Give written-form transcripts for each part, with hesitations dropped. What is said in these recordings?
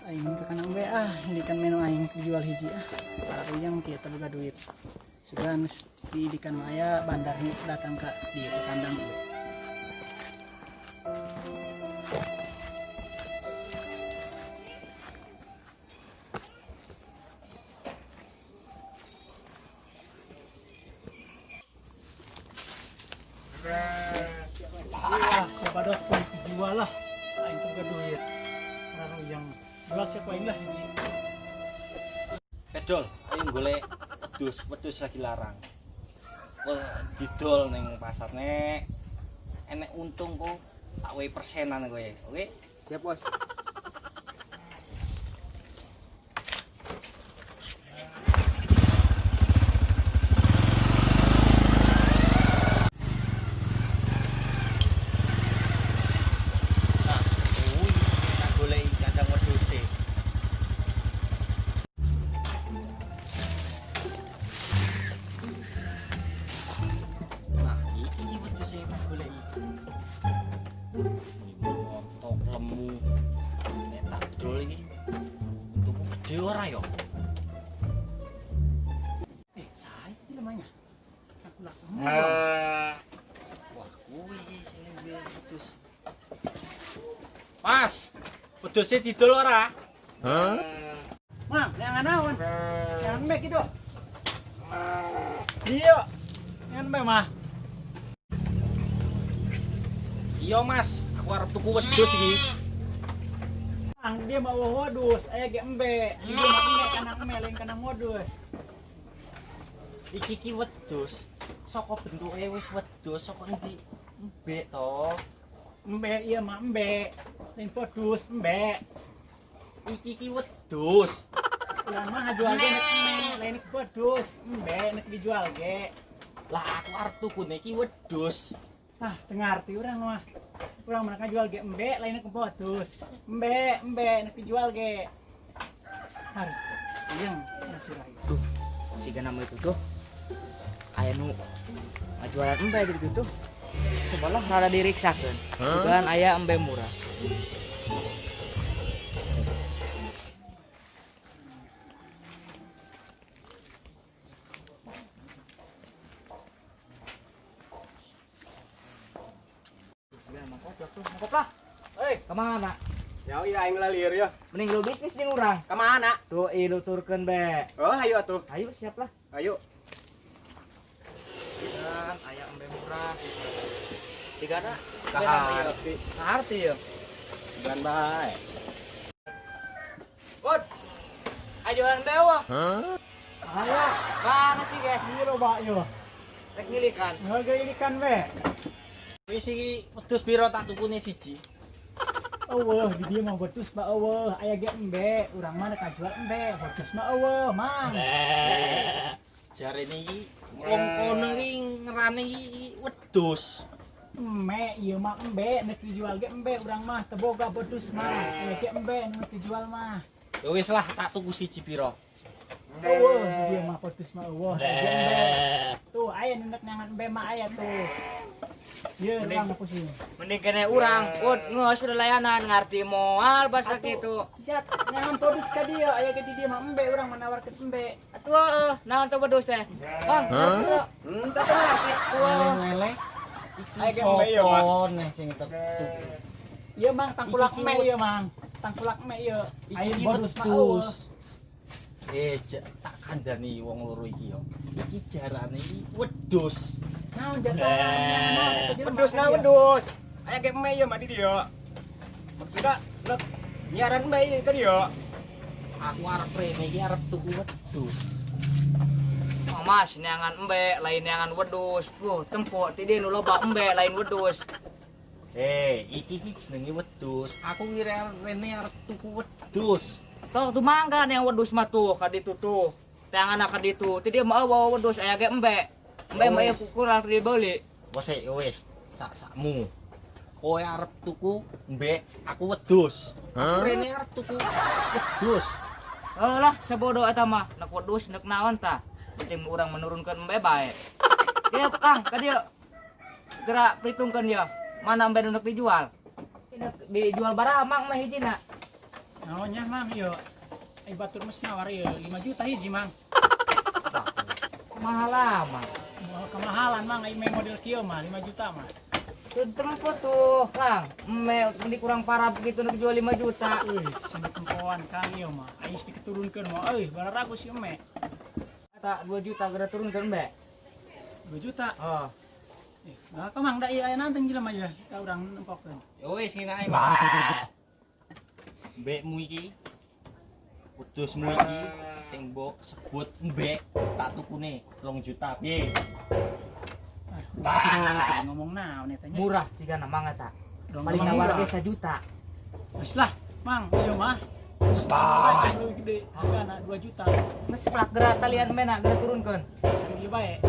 Aing ke kanang be ini kan menu aing jual hiji Tapi yang kita boga duit. Sudah di kan maya bandar datang ke di kandang dulu. Siapa dok pun jual lah. Aing boga duit. Lalu yang jual siapa aing lah hiji. Pedol, ayo golek wedhus lagi larang. Didol ning pasar nek enek untung kok tak wehi persenan kowe. Oke? Siap, Bos. Nah, kuwi tak goleki kandang wedhuse. Nah, iki wedhuse tak goleki. Montok lemu. Nek tak dol iki untukku gede ora ya? Saya itu namanya. Aku nak. Wah, kuwi iki sing duwe wedhus. Mas, wedhuse didol ora? Mang, jangan naon. Jangan mek itu. Iya. Jangan mek mah. Iya, Mas. Aku arep tuku wedhus iki. Mang, dia mau modus, aya ge embe. Dia mah embe kanang embe lain kanang modus. Iki ki wedhus. Saka bentuke wis wedhus, saka endi? Mbek to. Embe iya mah embe. Lain modus embe. Iki ki wedhus. Urang mah jual ge nek embe, lain modus embe nek dijual ge. Lah aku arep tuku iki wedhus. Ah, tengarti urang mah. Urang mah jual ge embe, lain nek modus. Embe nek dijual ge. Har, yang masih lagi. Tuh, si nama itu tuh. Aya nu ngajualan embe gitu tuh. Sebelah rada diriksakeun. Bukan aya embe murah. Mangkop lah. Hei, Kemana? ya iya aing lalir ya. Mending lu bisnis jeung urang. Kemana? Tuh, ilu turkeun be. Oh, ayo atuh. Ayo siap lah. Ayo. Dan aya embe murah. Sigana Kaharti. kaharti ya. Dan bae. Bud. Ajuan bewa. Ayo, Kana sih ge. ini lo bak yo. Rek ngilikan. Harga ikan be. Wis iki wedhus piro tak tukune siji? Eueuh, di dieu mah betus mah eueuh, aya ge embe, urang mah nek jual embe, betus mah eueuh, Mang. Jarene iki wong kono iki ngerane iki wedhus. Embe ieu mah embe, nek dijual ge embe, urang mah teu boga betus mah, aya ge embe nek dijual mah. Ya wis lah tak tuku siji piro. Eueuh, di dieu mah betus mah eueuh, aya ge embe. Tuh, aya nu nek nyangan embe mah aya tuh. Ieu urang aku sih. Mending kene urang, Bud, geus udah layanan ngarti moal bahasa kitu. Jat, nyangan podus ka dieu, aya ge di dieu mah embe, urang menawarkeun embe. Atuh heuh, naon teu bedus teh? Bang, teu teu ngarti. Lele. Aya ge embe ieu mah. Nih sing tuku. Ieu Mang tangkulak embe ieu Mang. Tangkulak embe ieu. Aya Iki bodus mah eueuh. wedhus. Tak kandhani wong loro iki yo. Iki jarane iki wedhus. Naon jatahan? Wedhus na wedhus. Aya ge embe ieu mah di dieu. Maksudna nek nyaran embe ieu tadi yo. Aku arep rene iki arep tuku wedhus. Mas, neangan embe, lain neangan wedus. Tempo ti dieu nu loba embe, lain wedus. Iki jenenge wedhus. Aku ngira rene arep tuku wedhus. Tuh, tuh mangga yang wedus mah tuh, ka ditu tuh. Teangan ka ditu. Ti dieu mah eueuh wedus aya ge embe. Embe mah ieu kurang dibeli. Wes, sak-sakmu. Kowe arep tuku mbek aku wedhus. Aku rene arep tuku wedhus. Lah, sebodoh eta mah. Nek wedus nek naon tah? Penting urang menurunkan embe bae. Ieu Kang, ka dieu. Gerak perhitungkeun ya. Mana embe nu dijual? Dijual baraha mang mah hijina. Naonnya mang yo. Ai batur mes nawar yo 5 juta hiji mang. Mahal amat. Mau kemahalan mang ai model kieu mah 5 juta mah. Temen tuh Kang, mel ini kurang parah begitu nak jual 5 juta. Euy, sini kempoan Kang ieu mah. Ai isti keturunkeun mah euy, bararagu si eme. Kata 2 juta geura turunkeun Mbak. 2 juta. Oh. Nah, kemang da ieu aya nanteng jelema ya. Ka urang nempokkeun. Ya wis ngina ae. Mbekmu iki. Wedhusmu iki sing mbok sebut mbek tak tukune 3 juta piye? Ngomong naon eta nya. Murah sigana mangga tak. Dong, Paling ngomong nawar murah. ge 1 juta. Wis lah, Mang, ieu mah. Lebih gede, hargana 2 juta. Mas plak geura talian mena geura turunkeun. Ieu bae.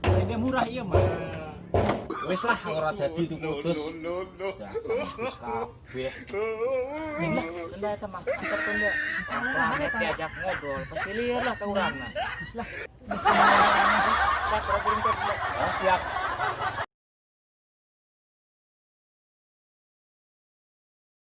Harga murah ieu mah. Wis lah ora dadi tuku wedhus. Wedhus kabeh. Benda eta mah antarkeun Mbak. Planet diajak ngobrol, pasti lieur lah ka urangna. Wis lah. Pas turunkeun Mbak. Oh, siap.